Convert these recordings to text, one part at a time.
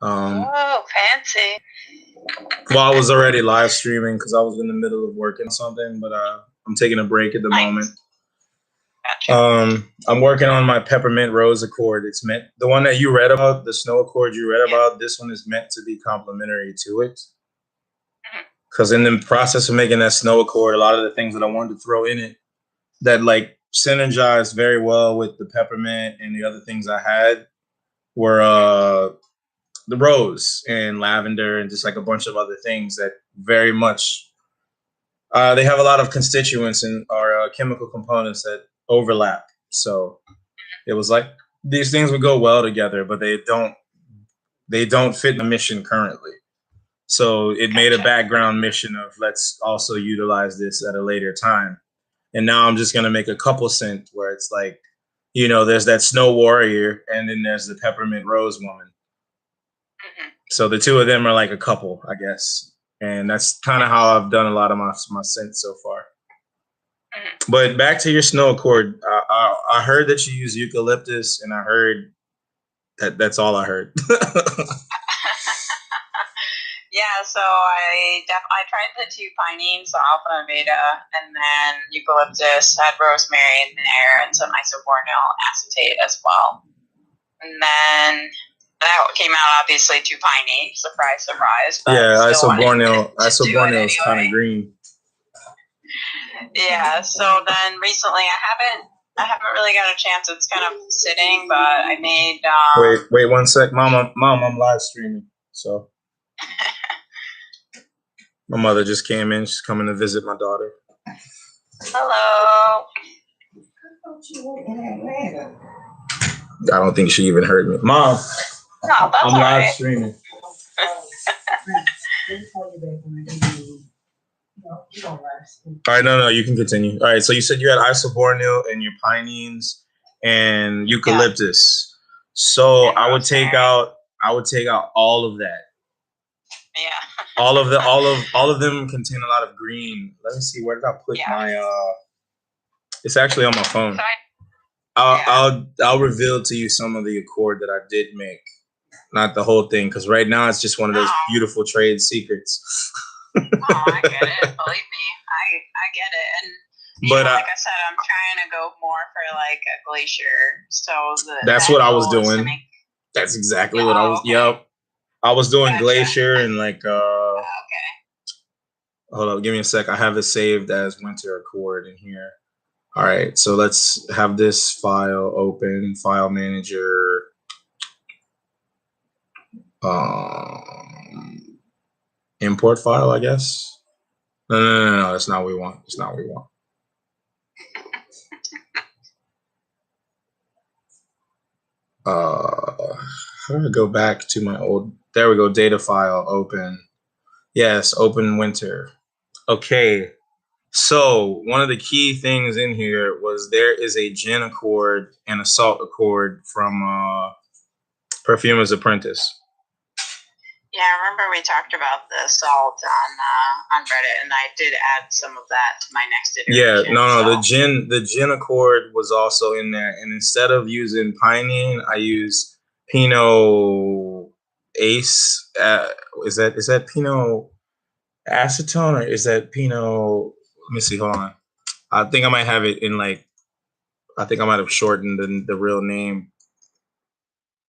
Um, Oh, fancy. well, I was already live streaming because I was in the middle of working on something, but I'm taking a break at the moment. Nice. Gotcha. I'm working on my peppermint rose accord. It's meant the one that you read about, the snow accord you read Yeah. about. This one is meant to be complementary to it. Mhm. Because in the process of making that snow accord, a lot of the things that I wanted to throw in it that like synergized very well with the peppermint and the other things I had were the rose and lavender and just like a bunch of other things that very much they have a lot of constituents and or chemical components that overlap. So it was like these things would go well together, but they don't fit the mission currently. So it made a Gotcha. background mission of let's also utilize this at a later time. And now I'm just gonna make a couple scent where it's like, there's that snow warrior and then there's the peppermint rose woman. Mhm. So the two of them are like a couple, I guess. And that's kind of how I've done a lot of my scents so far. Mhm. But back to your snow accord, I heard that you use eucalyptus, and I heard that's all I heard. Yeah, so I tried the two pinene, so alpha and beta, and then eucalyptus, had rosemary in there, and some isobornyl acetate as well. And then that came out obviously two pinene, surprise, surprise. But Yeah, still isobornyl is kind of green. Yeah. So then recently, I haven't really got a chance. It's kind of sitting, but I made. Wait 1 sec, mom, I'm live streaming, so. My mother just came in. She's coming to visit my daughter. Hello. I don't think she even heard me. Mom, No, that's I'm all live right. streaming. All right, no, you can continue. All right, so you said you had isobornyl and your pinenes and eucalyptus. So And I would take out all of that. Yeah. all of them contain a lot of green. Let me see, where did I put my it's actually on my phone. I'll reveal to you some of the accord that I did make. Not the whole thing, because right now it's just one of those beautiful trade secrets. I get it. Believe me, I get it. And like I said, I'm trying to go more for like a glacier. So that's what I was doing. That's exactly what I was. Okay. Yep, I was doing glacier and like. Okay. Hold up, give me a sec. I have it saved as winter accord in here. All right, so let's have this file open. File manager. Import file, I guess. No. That's not what we want. That's not what we want. How do I go back to my old? There we go. Data file open. Yes, open winter. Okay. So one of the key things in here was there is a gin accord and a salt accord from Perfumer's Apprentice. Yeah, I remember we talked about the salt on Reddit, and I did add some of that to my next iteration. Yeah, no, the gin accord was also in there, and instead of using pinene, I use Pinot Ace. Is that Pinot acetone or is that Pinot? Let me see. Hold on. I think I might have it in like. I think I might have shortened the real name.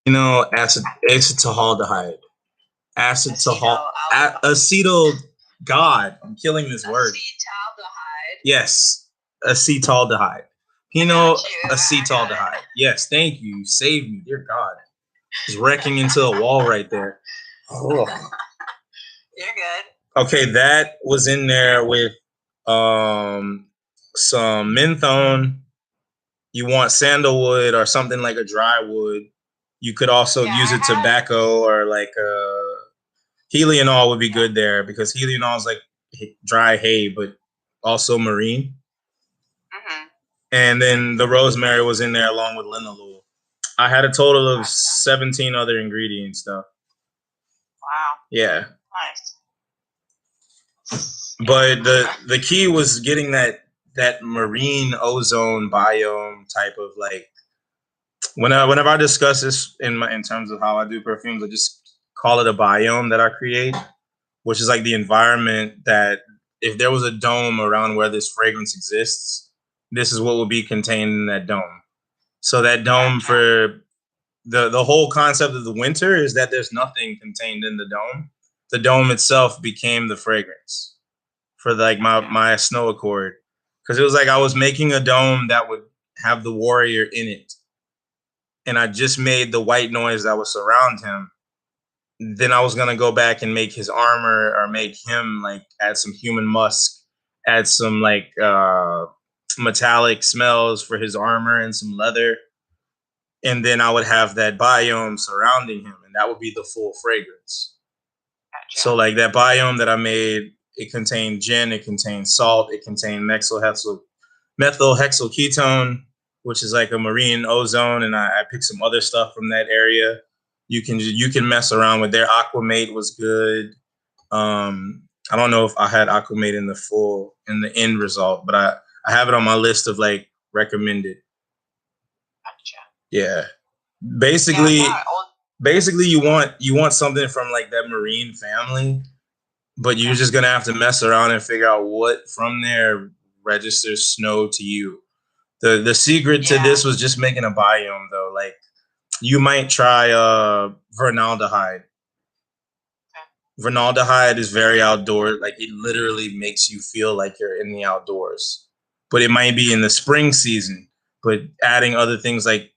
Acetaldehyde. Acetal. God, I'm killing this word. Acetaldehyde. Yes, acetaldehyde. Pinot acetaldehyde. Yes, thank you. You saved me, dear God. Just wrecking into a wall right there. Oh. You're good. Okay, that was in there with some menthone. You want sandalwood or something like a dry wood. You could also use a tobacco or like Helionol would be good there because Helionol is like dry hay, but also marine. Mm-hmm. And then the rosemary was in there along with linalool. I had a total of 17 other ingredients though. Wow. Yeah. Nice. But the key was getting that marine ozone biome type of like whenever I discuss this in terms of how I do perfumes, I just call it a biome that I create, which is like the environment that if there was a dome around where this fragrance exists, this is what will be contained in that dome. So that dome for the whole concept of the winter is that there's nothing contained in the dome. The dome itself became the fragrance for like my snow accord, because it was like I was making a dome that would have the warrior in it, and I just made the white noise that would surround him. Then I was gonna go back and make his armor or make him like add some human musk, add some like metallic smells for his armor and some leather, and then I would have that biome surrounding him, and that would be the full fragrance. Gotcha. So like that biome that I made, it contained gin, it contained salt, it contained methyl hexyl ketone, which is like a marine ozone, and I picked some other stuff from that area. You can mess around with their aquamate was good. I don't know if I had aquamate in the end result, but I have it on my list of like recommended. Gotcha. Yeah. Basically you want something from like that marine family, but you're just gonna have to mess around and figure out what from there registers snow to you. The secret to this was just making a biome though. Like you might try vernaldehyde. Vernaldehyde is very outdoor. Like it literally makes you feel like you're in the outdoors. But it might be in the spring season. But adding other things like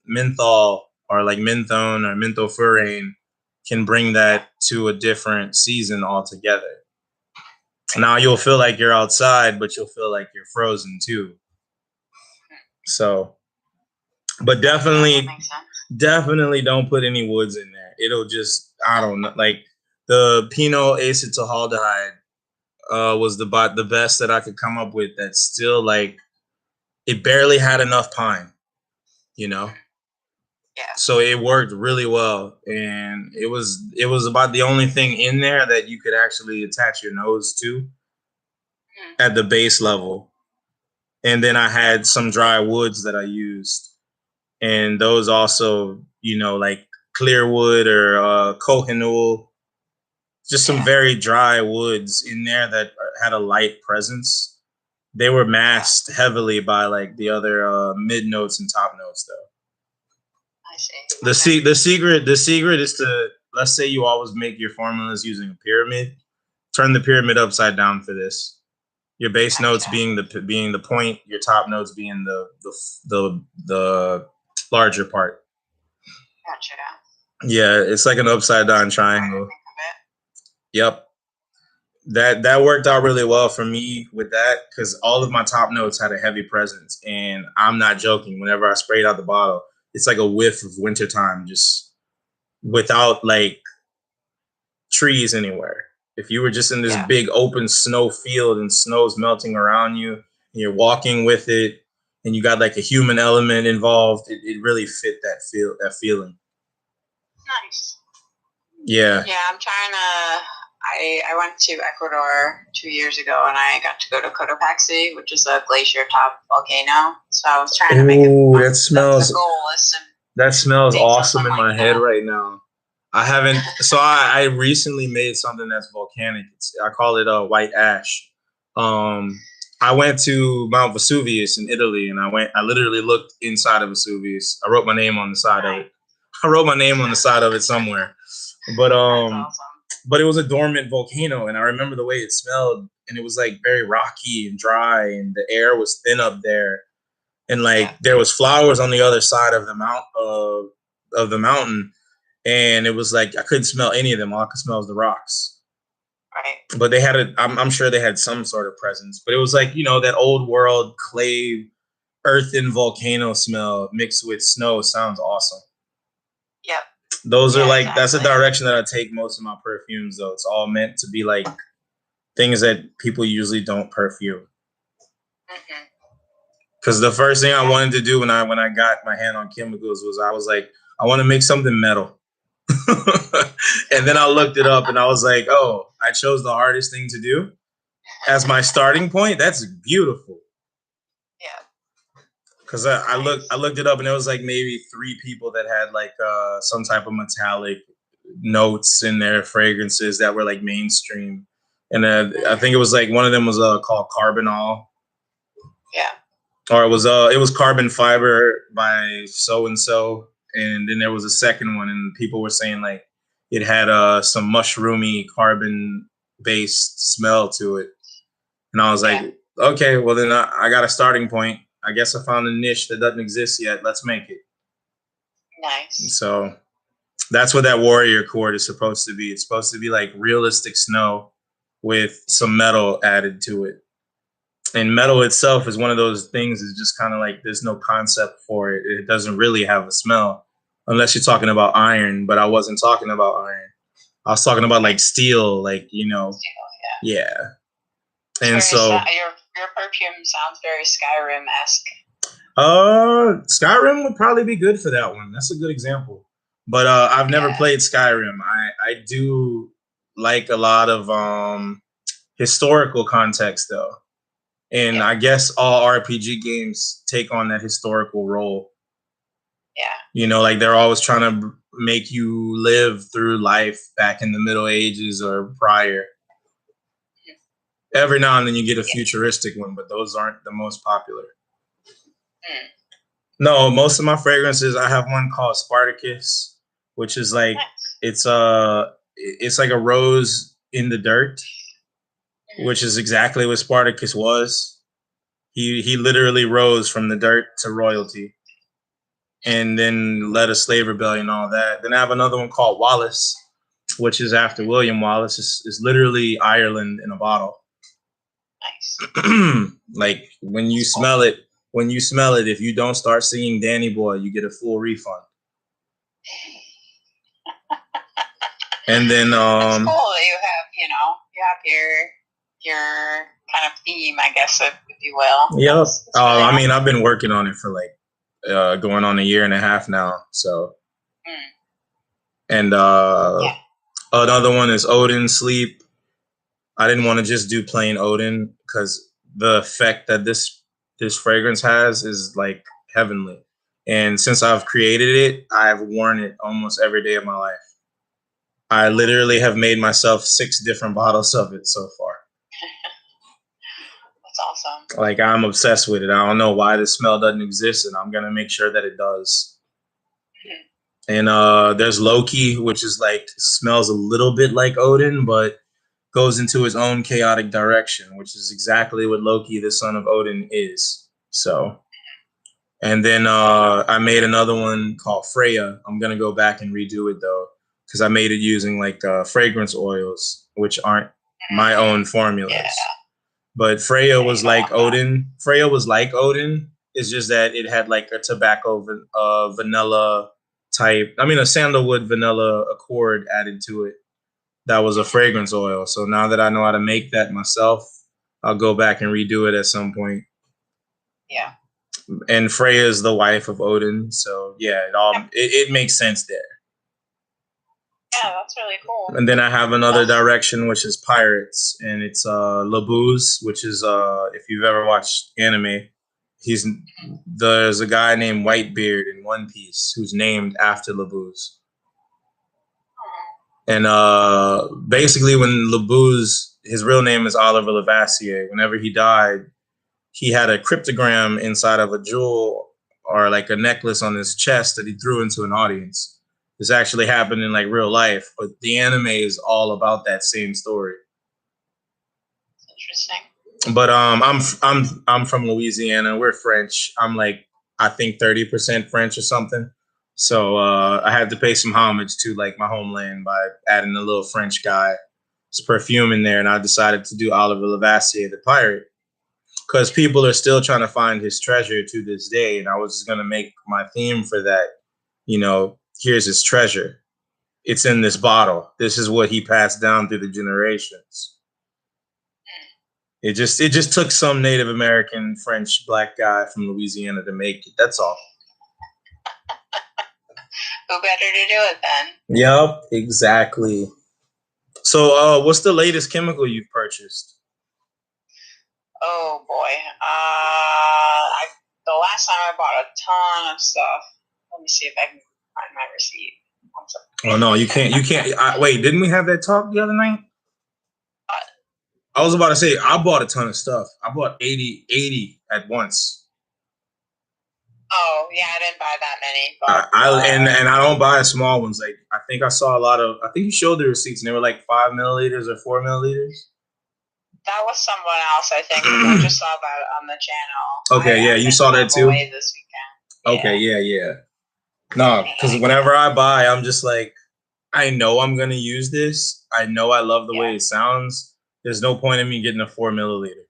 menthol or like menthone or menthofurane can bring that to a different season altogether. Now you'll feel like you're outside, but you'll feel like you're frozen too. So, but definitely don't put any woods in there. It'll just, I don't know, like the Pinot acetaldehyde was the best that I could come up with. That's still like, it barely had enough pine, you know. Yeah. So it worked really well, and it was about the only thing in there that you could actually attach your nose to at the base level. And then I had some dry woods that I used, and those also, you know, like clear wood or Kohinool, just some very dry woods in there that had a light presence. They were masked heavily by like the other mid notes and top notes, though. I see. The secret is to, let's say you always make your formulas using a pyramid. Turn the pyramid upside down for this. Your base notes being the point, your top notes being the larger part. Gotcha. Yeah, it's like an upside down triangle. Yep. That worked out really well for me with that, because all of my top notes had a heavy presence, and I'm not joking. Whenever I sprayed out the bottle, it's like a whiff of wintertime, just without like trees anywhere. If you were just in this big open snow field and snow's melting around you, and you're walking with it, and you got like a human element involved, it really fit that feeling. Nice. Yeah. Yeah, I'm trying to. I went to Ecuador 2 years ago, and I got to go to Cotopaxi, which is a glacier top volcano. So I was trying to make it. That smells. The goal is to that smells awesome in my head right now. I haven't. So I recently made something that's volcanic. I call it white ash. I went to Mount Vesuvius in Italy, and I literally looked inside of Vesuvius. I wrote my name on the side of it. I wrote my name on the side of it somewhere. But but it was a dormant volcano, and I remember the way it smelled, and it was like very rocky and dry, and the air was thin up there, and like there was flowers on the other side of the mountain. And it was like I couldn't smell any of them. All I could smell was the rocks. Right. But they had I'm sure they had some sort of presence. But it was like, you know, that old world clay, earthen volcano smell mixed with snow sounds awesome. Yep. Those are like, exactly. That's the direction that I take most of my perfumes, though. It's all meant to be like things that people usually don't perfume. Because the first thing I wanted to do when I got my hand on chemicals was I was like, I want to make something metal. And then I looked it up and I was like, oh, I chose the hardest thing to do as my starting point. That's beautiful. Yeah. Because I looked it up and it was like maybe 3 people that had like some type of metallic notes in their fragrances that were like mainstream. And I think it was like one of them was called Carbonol. Yeah. Or it was Carbon Fiber by so and so, and then there was a second one, and people were saying like it had some mushroomy carbon based smell to it, and I was like, okay, well then I got a starting point. I guess I found a niche that doesn't exist yet. Let's make it. Nice. So that's what that Warrior Chord is supposed to be. It's supposed to be like realistic snow with some metal added to it. And metal itself is one of those things is just kind of like there's no concept for it. It doesn't really have a smell unless you're talking about iron, but I wasn't talking about iron. I was talking about like steel, like, you know. Steel, yeah. And so your perfume sounds very Skyrim-esque. Skyrim would probably be good for that one. That's a good example. But I've never played Skyrim. I do like a lot of historical context though. And I guess all RPG games take on that historical role. Yeah. You know, like they're always trying to make you live through life back in the Middle Ages or prior. Every now and then you get a futuristic one, but those aren't the most popular. No, most of my fragrances, I have one called Spartacus, which is like it's like a rose in the dirt, which is exactly what Spartacus was. He literally rose from the dirt to royalty, and then led a slave rebellion and all that. Then I have another one called Wallace, which is after William Wallace. It's literally Ireland in a bottle. Nice. Like when you smell it, if you don't start singing Danny Boy, you get a full refund. And then it's cool that you have your kind of theme, I guess, if you will. Yep. I mean, I've been working on it for like going on a year and a half now. So, and another one is Odin Sleep. I didn't want to just do plain Odin because the effect that this fragrance has is like heavenly. And since I've created it, I've worn it almost every day of my life. I literally have made myself 6 different bottles of it so far. That's awesome. Like I'm obsessed with it. I don't know why the smell doesn't exist, and I'm gonna make sure that it does. And there's Loki, which is like smells a little bit like Odin, but goes into his own chaotic direction, which is exactly what Loki, the son of Odin, is. So, and then I made another one called Freya. I'm gonna go back and redo it though, because I made it using like fragrance oils, which aren't my own formulas. Yeah. But Freya was like Odin. Freya was like Odin. It's just that it had like a tobacco vanilla type. I mean, a sandalwood vanilla accord added to it. That was a fragrance oil. So now that I know how to make that myself, I'll go back and redo it at some point. Yeah. And Freya is the wife of Odin, so yeah, it makes sense there. Yeah, that's really cool. And then I have another direction, which is pirates, and it's Labuz, which is if you've ever watched anime, there's a guy named Whitebeard in One Piece who's named after Labuz. And basically, when Labuz, his real name is Oliver Lavassier. Whenever he died, he had a cryptogram inside of a jewel or like a necklace on his chest that he threw into an audience. This actually happened in like real life, but the anime is all about that same story. Interesting. But I'm from Louisiana. We're French. I'm like I think 30% French or something. So I had to pay some homage to like my homeland by adding a little French guy, Perfume in there, and I decided to do Oliver Lavassier, the pirate, because people are still trying to find his treasure to this day, and I was just gonna make my theme for that. You know, here's his treasure. It's in this bottle. This is what he passed down through the generations. It just took some Native American, French, black guy from Louisiana to make it. That's all. Who better to do it then? Yep, exactly. So, what's the latest chemical you've purchased? Oh boy. The last time I bought a ton of stuff. Let me see if I can find my receipt. Oh no, you can't. Wait, didn't we have that talk the other night? I was about to say I bought a ton of stuff. I bought 80 at once. Oh yeah, I didn't buy that many. But and I don't buy small ones. Like I think I saw a lot of. I think you showed the receipts and they were like 5 milliliters or 4 milliliters. That was someone else, I think. I just saw that on the channel. Okay, yeah, you saw that too. This weekend. Okay, yeah. No, because whenever I buy, I'm just like, I know I'm gonna use this. I know I love the way it sounds. There's no point in me getting a 4 milliliter.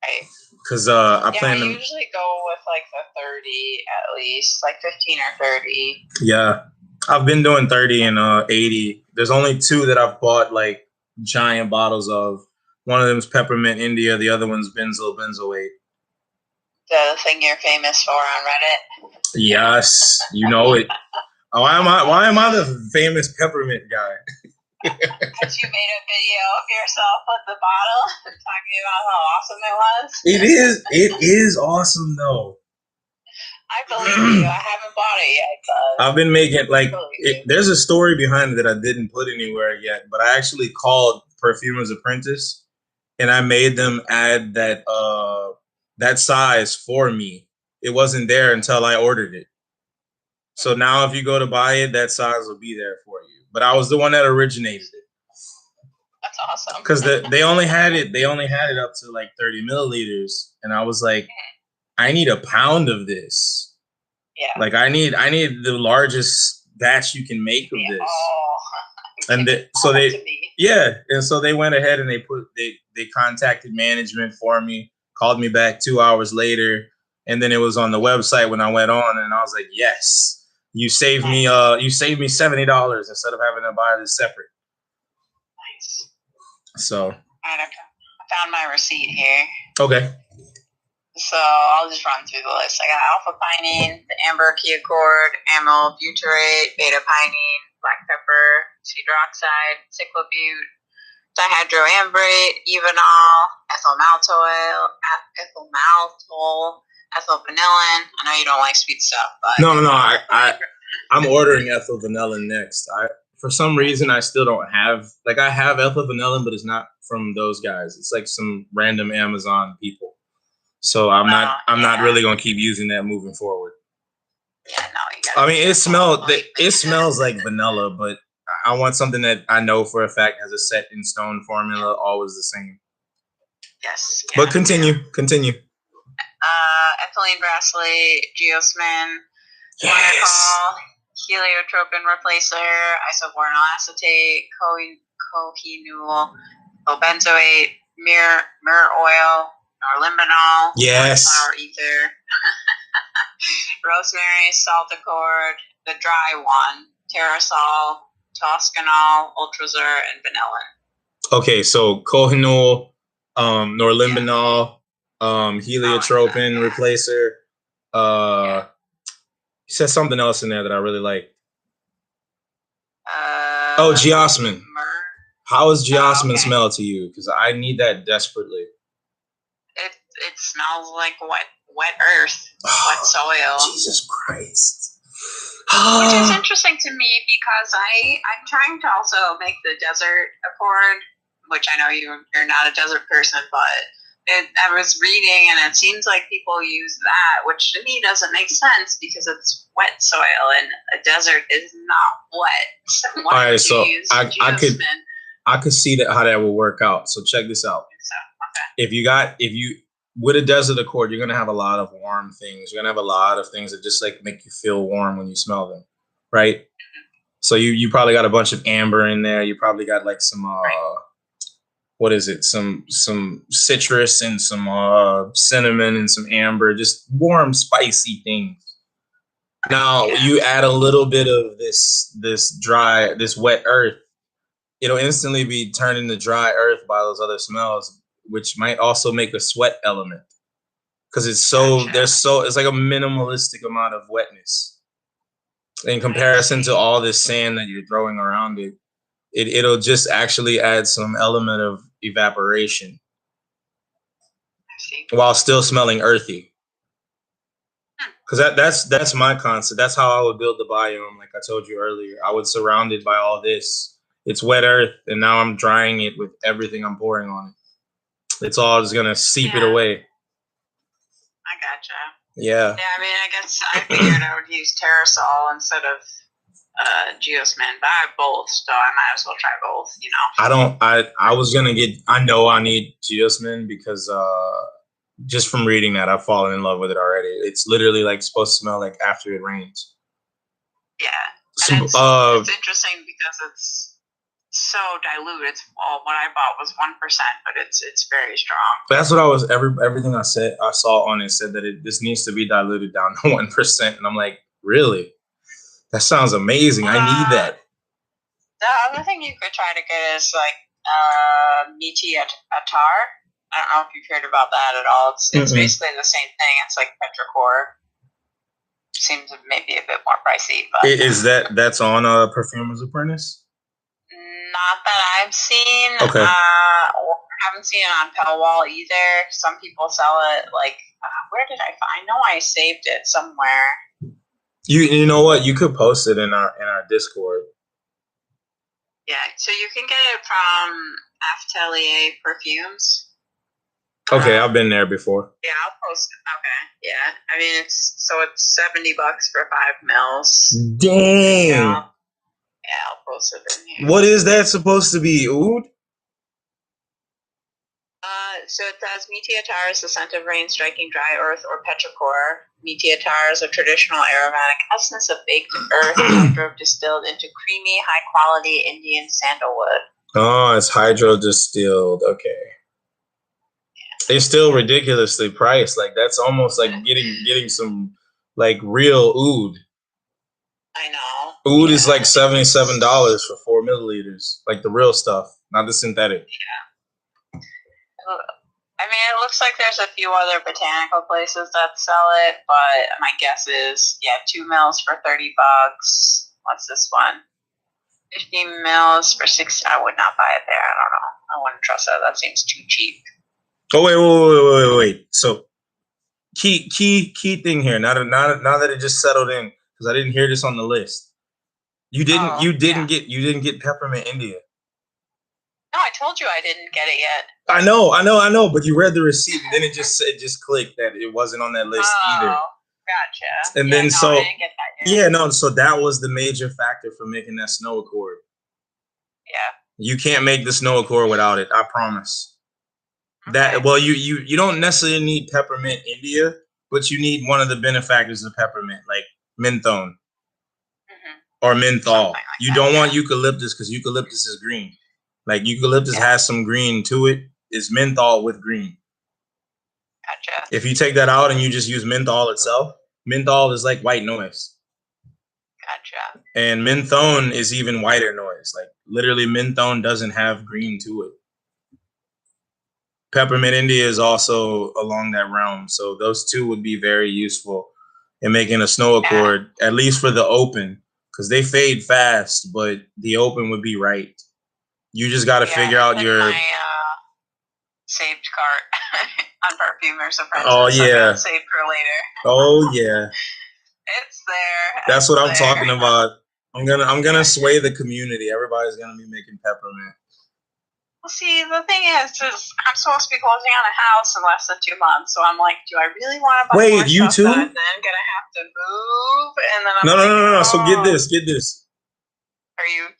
Right. Because I plan to usually go with like the 30 at least, like 15 or 30. Yeah, I've been doing 30 and 80. There's only 2 that I've bought like giant bottles of. One of them's Peppermint India. The other one's benzoate. The thing you're famous for on Reddit. Yes, you know it. Why am I the famous peppermint guy? Because you made a video of yourself with the bottle talking about how awesome it was. It is awesome though. I believe you. I haven't bought it yet. But I've been making there's a story behind it that I didn't put anywhere yet, but I actually called Perfumer's Apprentice and I made them add that size for me. It wasn't there until I ordered it. So now if you go to buy it, that size will be there for you. But I was the one that originated it. That's awesome. Because they only had it up to like 30 milliliters. And I was like, I need a pound of this. Yeah. Like I need the largest batch you can make of this. Oh. And so they went ahead and they contacted management for me, called me back 2 hours later, and then it was on the website when I went on, and I was like, yes. You saved me $70 instead of having to buy this separate. Nice. So I found my receipt here. Okay. So I'll just run through the list. I got alpha-pinene, the amber key accord, amyl butyrate, beta-pinene, black pepper, cedroxide, cyclobute, dihydroambrate, evenol, ethyl maltol, ethyl vanillin. I know you don't like sweet stuff, but no. I'm ordering ethyl vanillin next. For some reason I still don't have I have ethyl vanillin, but it's not from those guys. It's like some random Amazon people. So I'm not really gonna keep using that moving forward. Yeah, no, it smells like vanilla, but I want something that I know for a fact has a set in stone formula, always the same. Yes. But continue. Ethylene brassylate, geosmin, guanacol, heliotropin replacer, isobornyl acetate, cohenol, benzoate, myrrh oil, norlimbinol, flower ether, rosemary, saltacord, the dry one, terrasol, toscanol, ultrazur, and vanillin. Okay, so cohenol, norlimbinol, heliotropin replacer. You said something else in there that I really like. Geosmin. How does geosmin smell to you? Because I need that desperately. It smells like wet earth, wet soil. Jesus Christ. Which is interesting to me because I'm trying to also make the desert accord, which I know you're not a desert person, but I was reading and it seems like people use that, which to me doesn't make sense because it's wet soil and a desert is not wet. All right, so I could see how that would work out. So check this out. Okay. If you with a desert accord, you're gonna have a lot of warm things. You're gonna have a lot of things that just make you feel warm when you smell them, right? Mm-hmm. So you probably got a bunch of amber in there. You probably got some what is it? Some citrus and some cinnamon and some amber, just warm, spicy things. Now you add a little bit of this wet earth, it'll instantly be turned into dry earth by those other smells, which might also make a sweat element because it's like a minimalistic amount of wetness in comparison to all this sand that you're throwing around it. It'll just actually add some element of evaporation while still smelling earthy. Because that's my concept. That's how I would build the biome. Like I told you earlier, I would surround it by all this. It's wet earth, and now I'm drying it with everything I'm pouring on it. It's all just gonna seep it Yeah, away. I gotcha. Yeah. Yeah, I mean, I guess I figured I would use Terrasol instead of Geosmin, but I have both, so I might as well try both. You know. I don't. I was gonna get. I know I need Geosmin because just from reading that, I've fallen in love with it already. It's literally like supposed to smell like after it rains. Yeah, So, and it's interesting because it's so dilute. It's what I bought was 1%, but it's very strong. that's what I was. Everything I saw on it said that this needs to be diluted down to 1%, and I'm like, really? That sounds amazing. I need that. The other thing you could try to get is like Meaty Attar. I don't know if you've heard about that at all. It's basically the same thing. It's like petrichor. Seems maybe a bit more pricey, but is that's on Perfumer's Apprentice? Not that I've seen. Okay. Haven't seen it on Pellwall either. Some people sell it like where did I find? I know I saved it somewhere. You know what? You could post it in our Discord. Yeah, so you can get it from Atelier Perfumes. Okay, I've been there before. Yeah, I'll post it. Okay, yeah. I mean, it's $70 for 5 mils. Dang. Yeah, I'll post it in here. What is that supposed to be? Oud? So it says Meaty Attar is the scent of rain striking dry earth or petrichor. Meaty Attar is a traditional aromatic essence of baked earth hydro distilled into creamy, high-quality Indian sandalwood. Oh, it's hydro distilled. Okay. Yeah. It's still ridiculously priced. Like that's almost like getting some like real oud. I know. Oud is like $77 for 4 milliliters, like the real stuff, not the synthetic. Yeah. I mean, it looks like there's a few other botanical places that sell it, but my guess is, 2 mils for $30. What's this one? 15 mils for 60. I would not buy it there. I don't know. I wouldn't trust that. That seems too cheap. Oh wait. So key thing here. Now that it just settled in, because I didn't hear this on the list. You didn't get Peppermint India. No, I told you I didn't get it yet. I know. But you read the receipt, and then it just clicked that it wasn't on that list either. Gotcha. And then I didn't get that yet. So that was the major factor for making that snow accord. Yeah. You can't make the snow accord without it. I promise. Okay. You don't necessarily need Peppermint India, but you need one of the benefactors of peppermint, like menthone or menthol. Like you don't want eucalyptus because eucalyptus is green. Like eucalyptus has some green to it. It's menthol with green. Gotcha. If you take that out and you just use menthol itself, menthol is like white noise. Gotcha. And menthone is even whiter noise. Like literally, menthone doesn't have green to it. Peppermint India is also along that realm. So those two would be very useful in making a snow accord, at least for the open, because they fade fast, but the open would be right. You just got to figure out your saved cart on Perfumer's Apprentice. Oh yeah, saved for later. Oh yeah, it's there. That's what I'm talking about. I'm gonna sway the community. Everybody's gonna be making peppermint. Well, see, the thing is I'm supposed to be closing on a house in less than 2 months, so I'm like, do I really want to buy more you stuff too? that I'm then gonna have to move? And then I'm no. Oh. So get this. Are you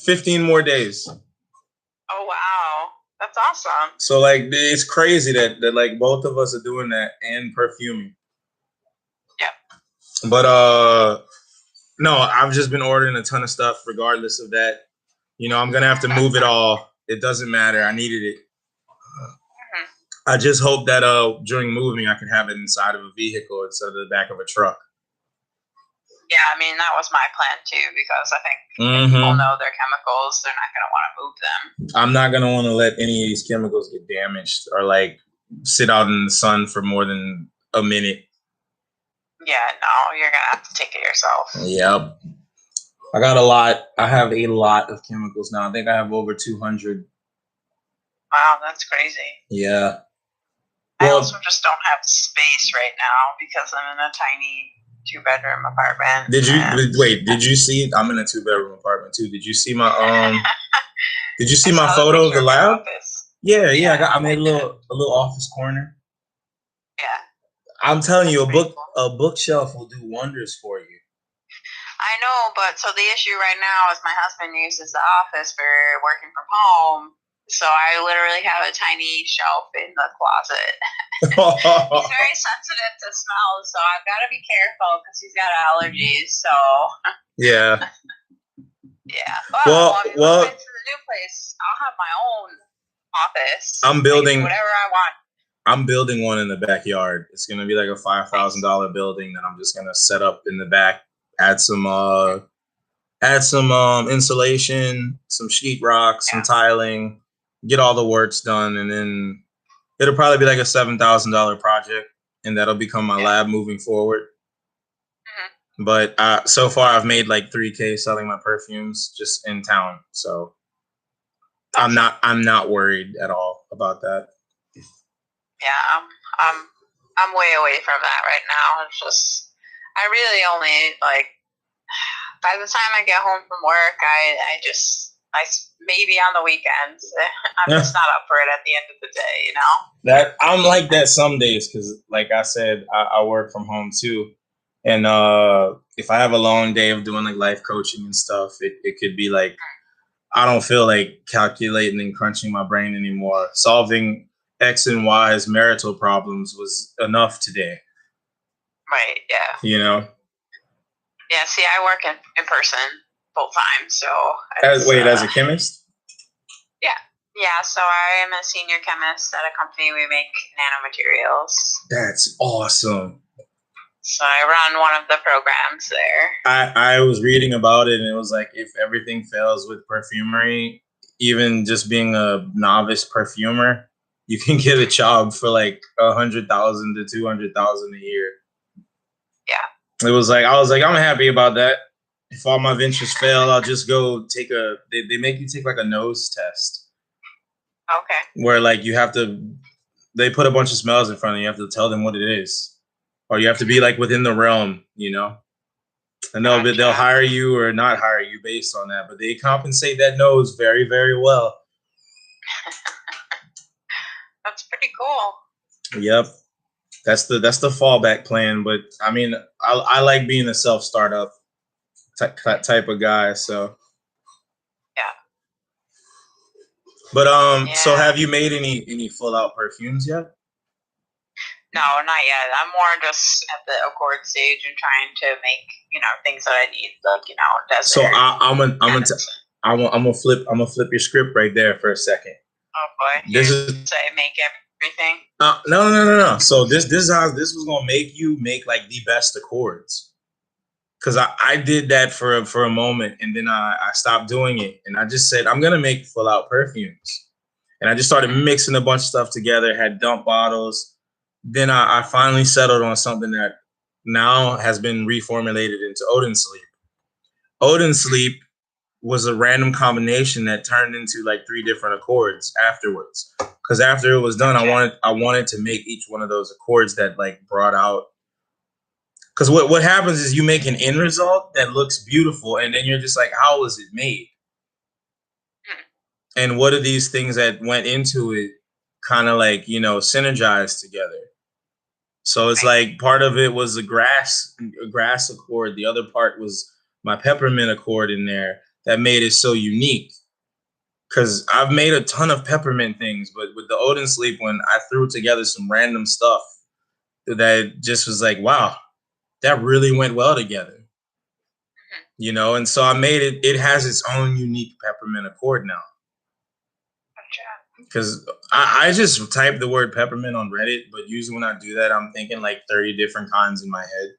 15 more days? Oh wow, that's awesome. So like, it's crazy that like both of us are doing that and perfuming. Yep. But no, I've just been ordering a ton of stuff regardless of that. You know, I'm gonna have to move it all. It doesn't matter. I needed it. I just hope that during moving I can have it inside of a vehicle instead of the back of a truck. Yeah, I mean that was my plan too, because I think if people know their chemicals, they're not gonna want to move them. I'm not gonna want to let any of these chemicals get damaged or like sit out in the sun for more than a minute. Yeah, no, you're gonna have to take it yourself. Yep. I got a lot. I have a lot of chemicals now. I think I have over 200. Wow, that's crazy. Yeah. I also just don't have space right now because I'm in a tiny 2-bedroom apartment. Did you see? I'm in a 2-bedroom apartment too. Did you see my Did you see my photo of the lab? Yeah. I made a little office corner. Yeah. I'm telling you, a bookshelf will do wonders for you. I know, but so the issue right now is my husband uses the office for working from home. So I literally have a tiny shelf in the closet. He's very sensitive to smells, so I've got to be careful because he's got allergies. So yeah. Yeah. Well, when we move into the new place, I'll have my own office. I'm building whatever I want. I'm building one in the backyard. It's gonna be like a $5,000 building that I'm just gonna set up in the back. Add some insulation, some sheetrock, some tiling, get all the works done, and then it'll probably be like a $7,000 project, and that'll become my lab moving forward. Mm-hmm. But so far, I've made like $3,000 selling my perfumes just in town, so I'm not worried at all about that. Yeah, I'm way away from that right now. It's just I really only like by the time I get home from work, I maybe on the weekends. I'm just not up for it at the end of the day, you know. That I'm like that some days because, like I said, I work from home too, and if I have a long day of doing like life coaching and stuff, it could be like I don't feel like calculating and crunching my brain anymore. Solving X and Y's marital problems was enough today. Right. Yeah. You know. Yeah. See, I work in person full time, so. As a chemist. Yeah, so I am a senior chemist at a company. We make nanomaterials. That's awesome. So I run one of the programs there. I was reading about it, and it was like if everything fails with perfumery, even just being a novice perfumer, you can get a job for like $100,000 to $200,000 a year. Yeah. It was like I was like I'm happy about that. If all my ventures fail, I'll just go take they make you take like a nose test. Okay. Where like they put a bunch of smells in front of you. You have to tell them what it is, or you have to be like within the realm, you know. And they'll hire you or not hire you based on that, but they compensate that nose very, very well. That's pretty cool. Yep, that's the fallback plan. But I mean, I like being a self startup type of guy. So. But so have you made any full out perfumes yet? No, not yet. I'm more just at the accord stage and trying to make things that I need, like desert. So I'm gonna flip your script right there for a second. Oh boy, this is say make everything. No. So this is how this was gonna make you make like the best accords. Because I did that for a moment, and then I stopped doing it, and I just said I'm gonna make full out perfumes, and I just started mixing a bunch of stuff together. Had dump bottles. Then I finally settled on something that now has been reformulated into Odin Sleep. Odin Sleep was a random combination that turned into like 3 different accords afterwards. Because after it was done, I wanted to make each one of those accords that like brought out. Because what happens is you make an end result that looks beautiful, and then you're just like, how was it made? And what are these things that went into it kind of like, synergized together? So it's like part of it was a grass accord. The other part was my peppermint accord in there that made it so unique. Because I've made a ton of peppermint things, but with the Odin Sleep one, I threw together some random stuff that just was like, wow, that really went well together. And so I made it. It has its own unique peppermint accord now. Because I just type the word peppermint on Reddit, but usually when I do that, I'm thinking like 30 different kinds in my head.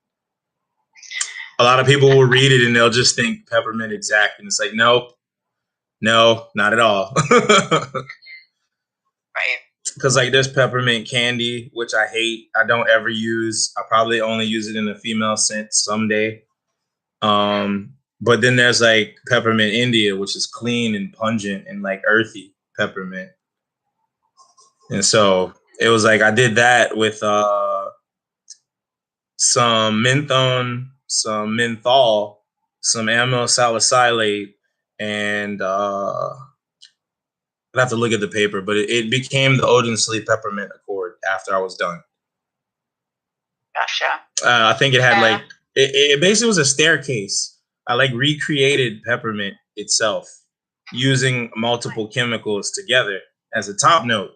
A lot of people will read it and they'll just think peppermint exact, and it's like, nope, no, not at all. Right. Because like there's peppermint candy, which I hate. I don't ever use. I probably only use it in a female scent someday. But then there's like peppermint India, which is clean and pungent and like earthy peppermint. And so It was like I did that with some menthone, some menthol, some amyl salicylate, and I'd have to look at the paper, but it became the Odin Sleep Peppermint Accord after I was done. Gotcha. I think it had like it basically was a staircase. I like recreated peppermint itself using multiple chemicals together as a top note.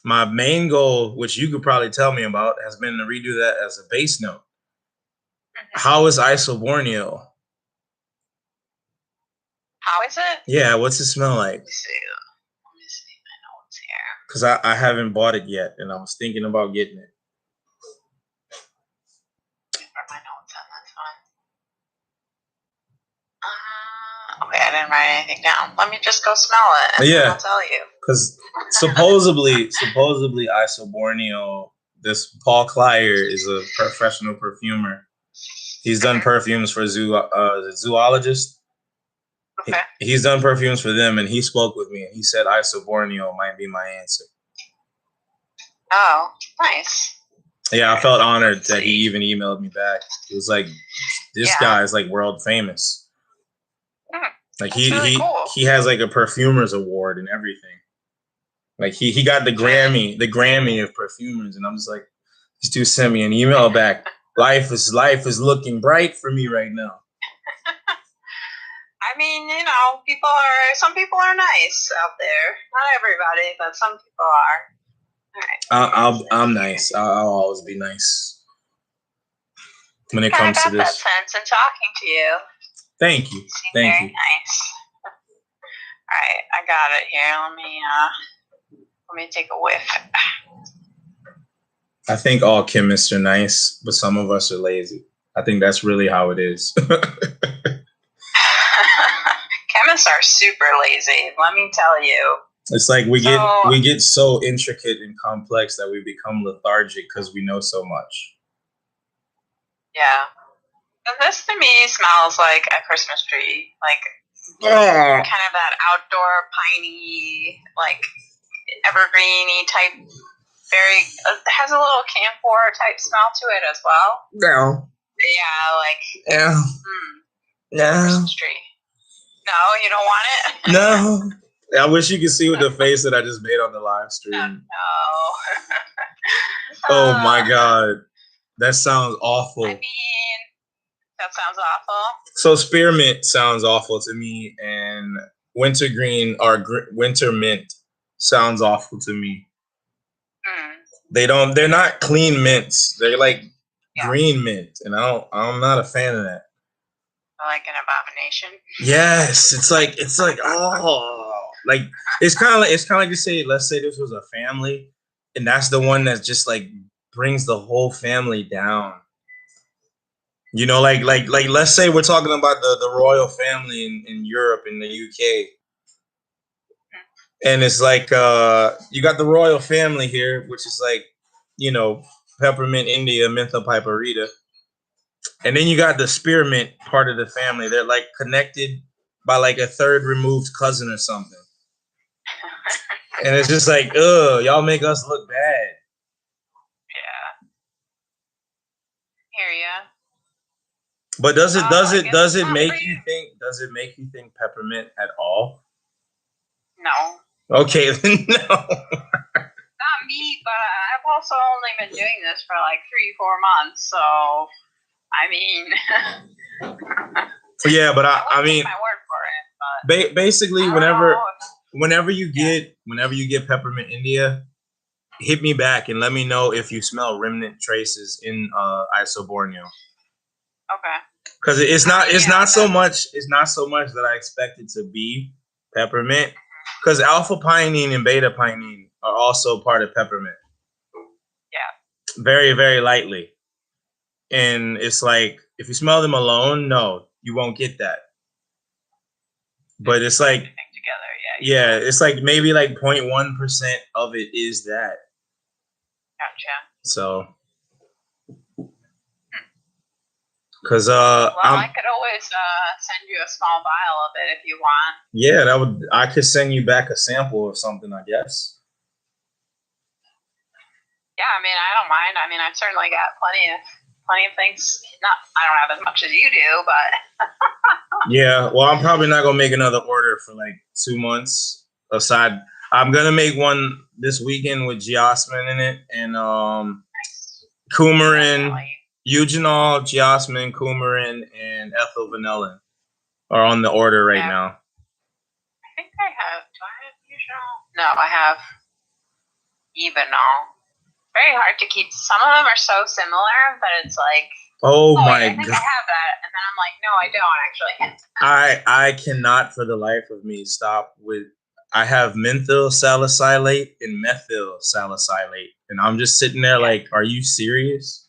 My main goal, which you could probably tell me about, has been to redo that as a base note. How is Isoborneo? How is it? Yeah, what's it smell like? Let me see my notes here. Because I haven't bought it yet, and I was thinking about getting it. My notes on that one. Okay, I didn't write anything down. Let me just go smell it, and I'll tell you. Because supposedly Isoborneo, this Paul Clier is a professional perfumer. He's done perfumes for zoologists. Okay. He's done perfumes for them, and he spoke with me, and he said Isoborneo might be my answer. Oh, nice. Yeah, I felt honored that he even emailed me back. It was like, this guy is like world famous. Like he has like a perfumers award and everything. Like he got the Grammy of perfumers, and I'm just like, this dude sent me an email back. Life is looking bright for me right now. I mean, you know, some people are nice out there. Not everybody, but some people are. All right. I'm nice. I'll always be nice when it comes to this. I got that sense in talking to you. Thank you. Very nice. All right, I got it here. Let me take a whiff. I think all chemists are nice, but some of us are lazy. I think that's really how it is. Chemists are super lazy, let me tell you. It's like we get so intricate and complex that we become lethargic because we know so much. Yeah. And this to me smells like a Christmas tree, like kind of that outdoor piney, like evergreeny type. Very has a little camphor type smell to it as well. No. Yeah, like Christmas tree. No, you don't want it? No. I wish you could see with the face that I just made on the live stream. No. Oh my God. That sounds awful. I mean, that sounds awful. So spearmint sounds awful to me, and wintergreen or winter mint sounds awful to me. They're not clean mints. They're like green mint, and I'm not a fan of that. Like an abomination. Yes, it's like like it's kind of like let's say this was a family, and that's the one that just like brings the whole family down. You know, like let's say we're talking about the royal family in Europe, in the UK. And it's like you got the royal family here, which is like, you know, peppermint, India, mentha, piperita. And then you got the spearmint part of the family. They're like connected by like a third removed cousin or something. And it's just like, y'all make us look bad. Yeah. Hear ya. But does it make you think peppermint at all? No. Okay, then no. Not me, but I've also only been doing this for like 3-4 months, so I mean. Yeah, but I mean, my word for it. But basically, whenever you get peppermint India, hit me back and let me know if you smell remnant traces in Isoborneo. Okay. Because it's not so much that I expect it to be peppermint. Because alpha pinene and beta pinene are also part of peppermint. Yeah. Very, very lightly. And it's like, if you smell them alone, no, you won't get that. But it's like, it's like maybe like 0.1% of it is that. Gotcha. So, because I could always send you a small vial of it if you want. Yeah, I could send you back a sample of something, I guess. Yeah, I mean, I don't mind. I mean, I've certainly got plenty of things. Not, I don't have as much as you do, but Yeah, well, I'm probably not gonna make another order for like 2 months. Aside, I'm gonna make one this weekend with geosmin in it and coumarin, eugenol, geosmin, coumarin, and ethyl vanillin are on the order right now. I think I have. Do I have eugenol? No, I have evenol. Very hard to keep. Some of them are so similar that it's like, oh my I think god, I have that, and then I'm like, no, I don't actually. I cannot for the life of me stop with. I have menthol salicylate and methyl salicylate, and I'm just sitting there like, are you serious?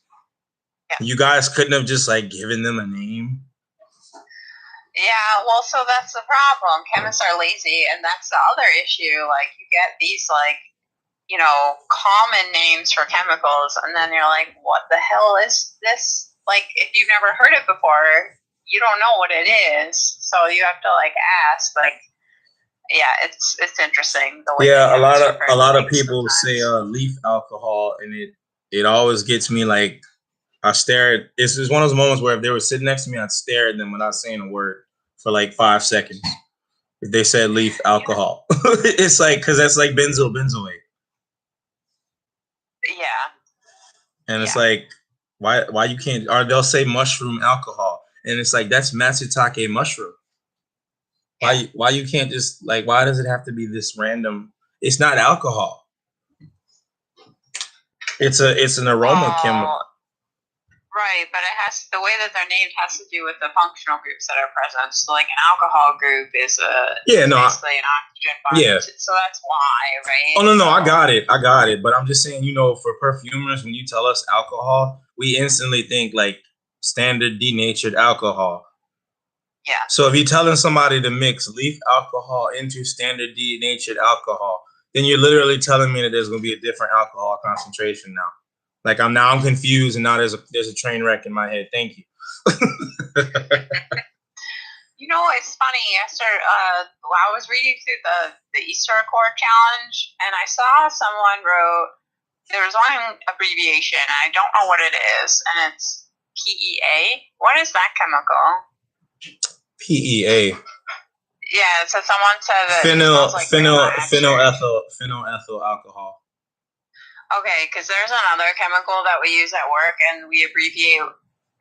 Yeah. You guys couldn't have just like given them a name. Yeah, well, so that's the problem. Chemists are lazy, and that's the other issue. Like, you get these like, you know, common names for chemicals, and then you're like, what the hell is this? Like, if you've never heard it before, you don't know what it is, so you have to like ask. Like, yeah, it's interesting the way. Yeah, a lot of people say leaf alcohol, and it always gets me. Like, I stare at. It's just one of those moments where if they were sitting next to me, I'd stare at them without saying a word for like 5 seconds. If they said leaf alcohol, it's like because that's like benzoate. Yeah. And it's like, why you can't? Or they'll say mushroom alcohol, and it's like that's matsutake mushroom. Why you can't just like? Why does it have to be this random? It's not alcohol. It's an aroma chemical. Right, but it has the way that they're named has to do with the functional groups that are present. So, like an alcohol group is basically an oxygen bond. Yeah. So that's why, right? Oh no, I got it. But I'm just saying, you know, for perfumers, when you tell us alcohol, we instantly think like standard denatured alcohol. Yeah. So if you're telling somebody to mix leaf alcohol into standard denatured alcohol, then you're literally telling me that there's going to be a different alcohol concentration now. Like I'm confused, and now there's a train wreck in my head. Thank you. You know, it's funny. I was reading through the Easter Accord challenge, and I saw someone wrote there was one abbreviation. I don't know what it is, and it's PEA. What is that chemical? PEA. Yeah, so someone said that phenylethyl alcohol. Okay, because there's another chemical that we use at work, and we abbreviate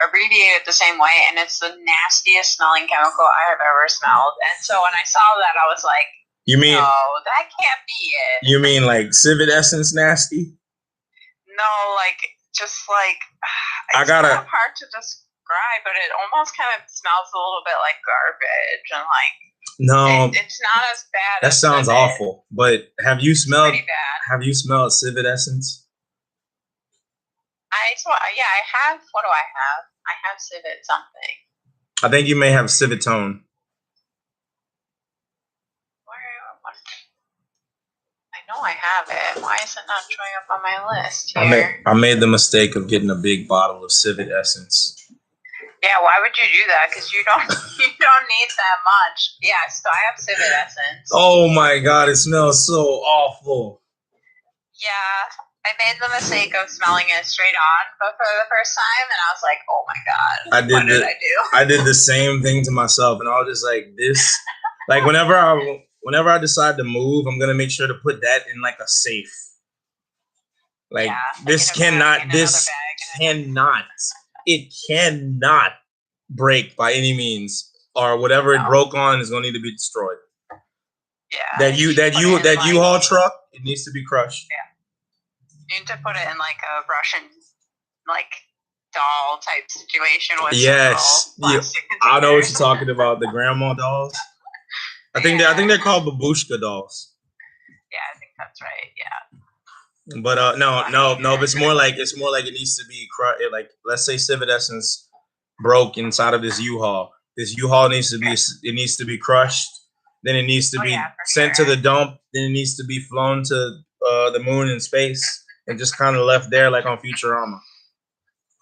it the same way, and it's the nastiest smelling chemical I have ever smelled. And so when I saw that, I was like, no, that can't be it. You mean like civet essence nasty? No, like just like it's kind of hard to describe, but it almost kind of smells a little bit like garbage, and like it's not as bad. That sounds awful. But have you smelled civet essence? I have. What do I have? I have civet something. I think you may have civitone. I know I have it. Why is it not showing up on my list here? I made the mistake of getting a big bottle of civet essence. Yeah, why would you do that? Because you don't need that much. Yeah, so I have civet essence. Oh my god, it smells so awful. Yeah, I made the mistake of smelling it straight on, but for the first time, and I was like, oh my god, what did I do? I did the same thing to myself, and I was just like, this, like whenever I decide to move, I'm gonna make sure to put that in like a safe. Like this cannot break by any means, or whatever it broke on is gonna need to be destroyed. Yeah. That U-Haul truck, it needs to be crushed. Yeah. You need to put it in like a Russian like doll type situation with I know what you're talking about, the grandma dolls. I think they're called babushka dolls. Yeah, I think that's right. Yeah. But no. It's more like it needs to be like, let's say civet essence broke inside of this U-Haul. This U-Haul needs to be crushed. Then it needs to be sent to the dump. Then it needs to be flown to the moon and space, and just kind of left there like on Futurama.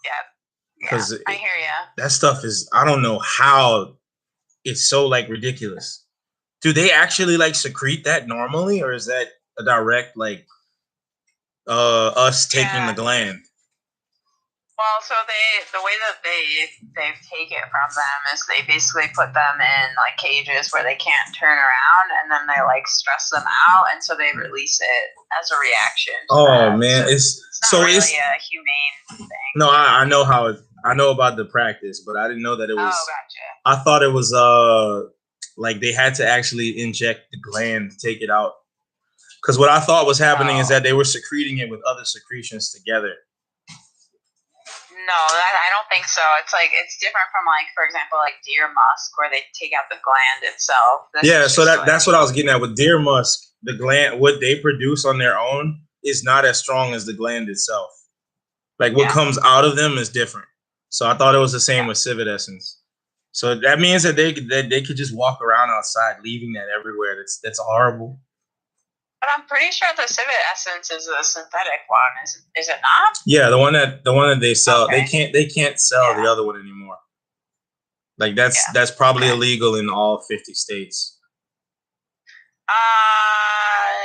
Yeah, I hear you. That stuff is, I don't know how it's so like ridiculous. Do they actually like secrete that normally, or is that a direct like us taking the gland. Well, so the way that they take it from them is they basically put them in like cages where they can't turn around, and then they like stress them out, and so they release it as a reaction. Oh man, it's not really a humane thing. No, I know how I know about the practice, but I didn't know that it was. Oh, gotcha. I thought it was like they had to actually inject the gland to take it out. Because what I thought was happening is that they were secreting it with other secretions together. No, I don't think so. It's like it's different from like, for example, like deer musk, where they take out the gland itself. So that's what I was getting at with deer musk. The gland, what they produce on their own, is not as strong as the gland itself. Like what comes out of them is different. So I thought it was the same with civet essence. So that means that they could just walk around outside, leaving that everywhere. That's horrible. But I'm pretty sure the civet essence is a synthetic one. Is it not? Yeah, the one that they sell. Okay. They can't sell the other one anymore. Like that's probably illegal in all 50 states. I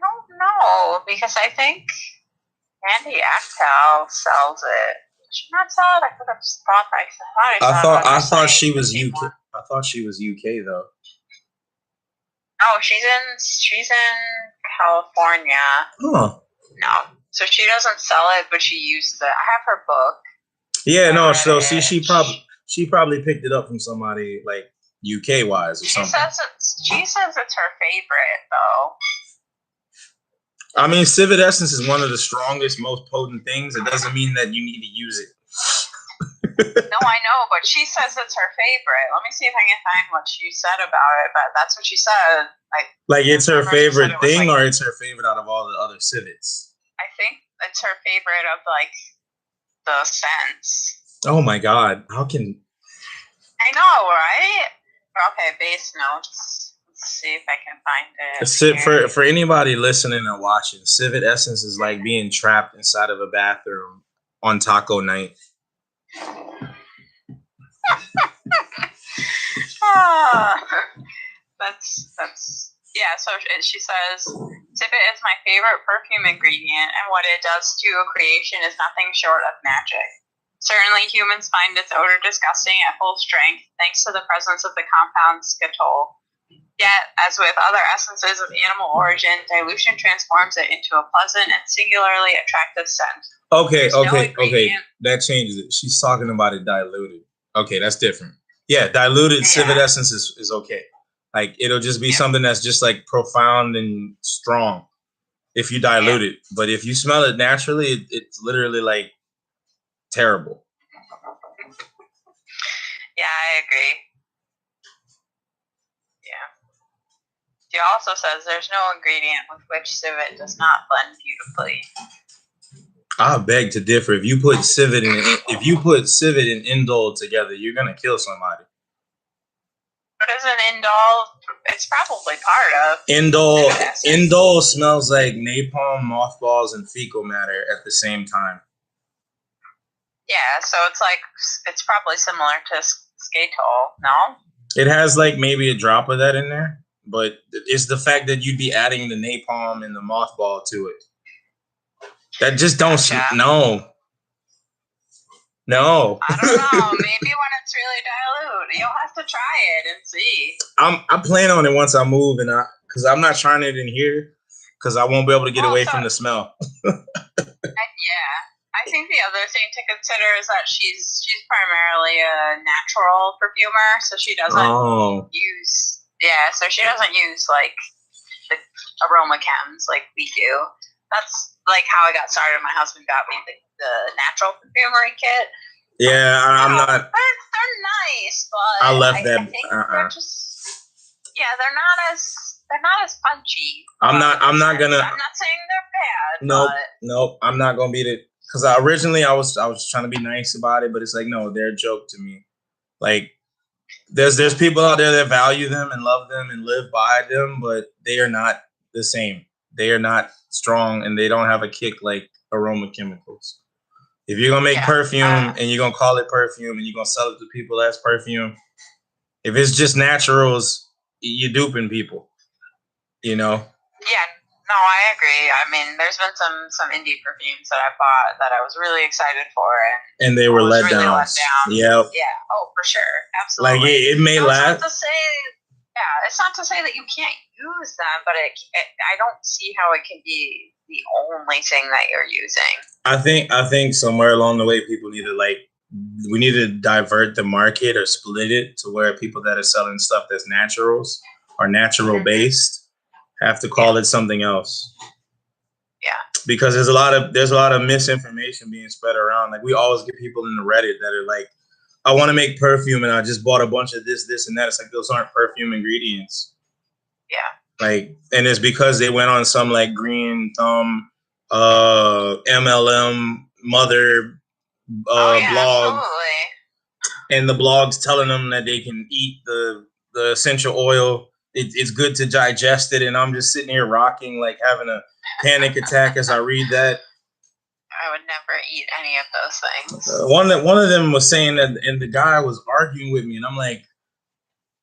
don't know, because I think Andy Actel sells it. Did she not sell it? I could have thought I thought she was UK. I thought she was UK though. Oh, she's in California. Huh. No, so she doesn't sell it, but she uses it. I have her book. Yeah, no. So see, she probably picked it up from somebody like UK wise or something. She says it's her favorite though. I mean, civet essence is one of the strongest, most potent things. It doesn't mean that you need to use it. No, I know, but she says it's her favorite. Let me see if I can find what she said about it, but that's what she said. Like it's her favorite thing, or it's her favorite out of all the other civets? I think it's her favorite of like the scents. Oh my God. How can... I know, right? Okay, base notes. Let's see if I can find it. For anybody listening and watching, civet essence is like being trapped inside of a bathroom on taco night. That's yeah. So she says, civet is my favorite perfume ingredient, and what it does to a creation is nothing short of magic. Certainly, humans find its odor disgusting at full strength, thanks to the presence of the compound scatol. Yet, as with other essences of animal origin, dilution transforms it into a pleasant and singularly attractive scent. Okay. That changes it. She's talking about it diluted. Okay, that's different. Yeah, diluted civet essence is okay. Like it'll just be something that's just like profound and strong if you dilute it. But if you smell it naturally, it's literally like terrible. Yeah, I agree. Yeah. She also says there's no ingredient with which civet does not blend beautifully. I beg to differ. If you put civet and indole together, you're gonna kill somebody. What is an indole? It's probably part of indole smells like napalm, mothballs, and fecal matter at the same time. Yeah, so it's probably similar to scatol, no? It has like maybe a drop of that in there, but it's the fact that you'd be adding the napalm and the mothball to it. That just don't no. I don't know. Maybe when it's really dilute, you'll have to try it and see. I plan on it once I move, and because I'm not trying it in here because I won't be able to get away from the smell. Yeah, I think the other thing to consider is that she's primarily a natural perfumer, so she doesn't use like the aroma chems like we do. That's like how I got started. My husband got me the natural perfumery kit. Yeah, I'm not. They're nice, but I left that. I think they're just they're not as punchy. I'm not gonna. I'm not saying they're bad. Nope. I'm not gonna beat it because originally I was trying to be nice about it, but it's like no, they're a joke to me. Like there's people out there that value them and love them and live by them, but they are not the same. They are not strong, and they don't have a kick like aroma chemicals. If you're gonna make perfume and you're gonna call it perfume and you're gonna sell it to people as perfume, if it's just naturals, you're duping people. You know? Yeah. No, I agree. I mean, there's been some indie perfumes that I bought that I was really excited for, and they were let really down. let down. Yep. Yeah. Oh, for sure. Absolutely. Like it may no, last. it's not to say that you can't use them, but I don't see how it can be the only thing that you're using. I think somewhere along the way, people need to we need to divert the market or split it to where people that are selling stuff that's naturals or natural based have to call it something else. Yeah. Because there's a lot of misinformation being spread around. Like we always get people in the Reddit that are like, I want to make perfume and I just bought a bunch of this, and that. It's like those aren't perfume ingredients. Yeah. Like, and it's because they went on some like green thumb MLM mother blog. Absolutely. And the blog's telling them that they can eat the essential oil. It's good to digest it. And I'm just sitting here rocking, like having a panic attack as I read that. I would never eat any of those things. One of them was saying that, and the guy was arguing with me, and I'm like,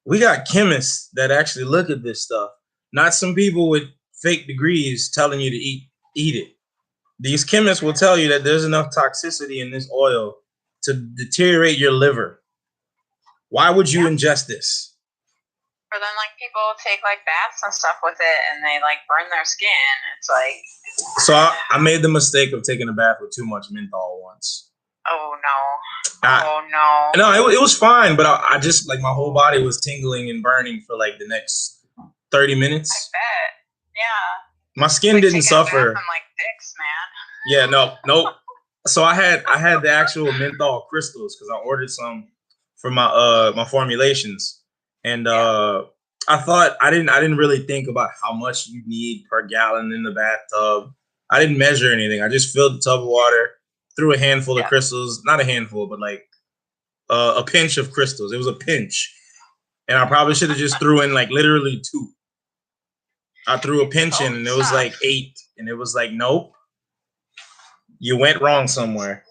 we got chemists that actually look at this stuff, not some people with fake degrees telling you to eat it. These chemists will tell you that there's enough toxicity in this oil to deteriorate your liver. Why would you ingest this? Or then like people take like baths and stuff with it and they like burn their skin. It's like. So I made the mistake of taking a bath with too much menthol once. Oh no. No, it was fine, but I just like my whole body was tingling and burning for like the next 30 minutes. I bet. Yeah. My skin didn't suffer. I'm like dicks, man. Yeah, nope. So I had the actual menthol crystals because I ordered some for my formulations, and I thought I didn't really think about how much you need per gallon in the bathtub. I didn't measure anything. I just filled the tub of water, threw a handful of crystals, not a handful, but like a pinch of crystals. It was a pinch, and I probably should have just threw in like literally 2. I threw a pinch in, and it was like 8, and it was like, nope. You went wrong somewhere.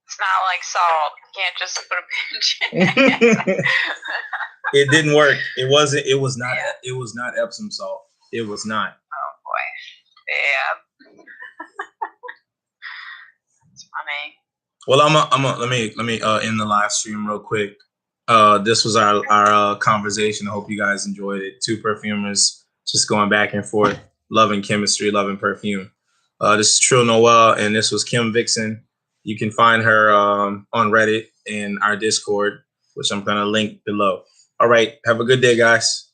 It's not like salt. You can't just put a pinch in. It didn't work. It was not. Yeah. It was not Epsom salt. It was not. Oh boy. Yeah. It's funny. Well, let me end the live stream real quick. This was our conversation. I hope you guys enjoyed it. 2 perfumers just going back and forth, loving chemistry, loving perfume. This is Trill Noel, and this was Kim Vixen. You can find her on Reddit and our Discord, which I'm going to link below. All right. Have a good day, guys.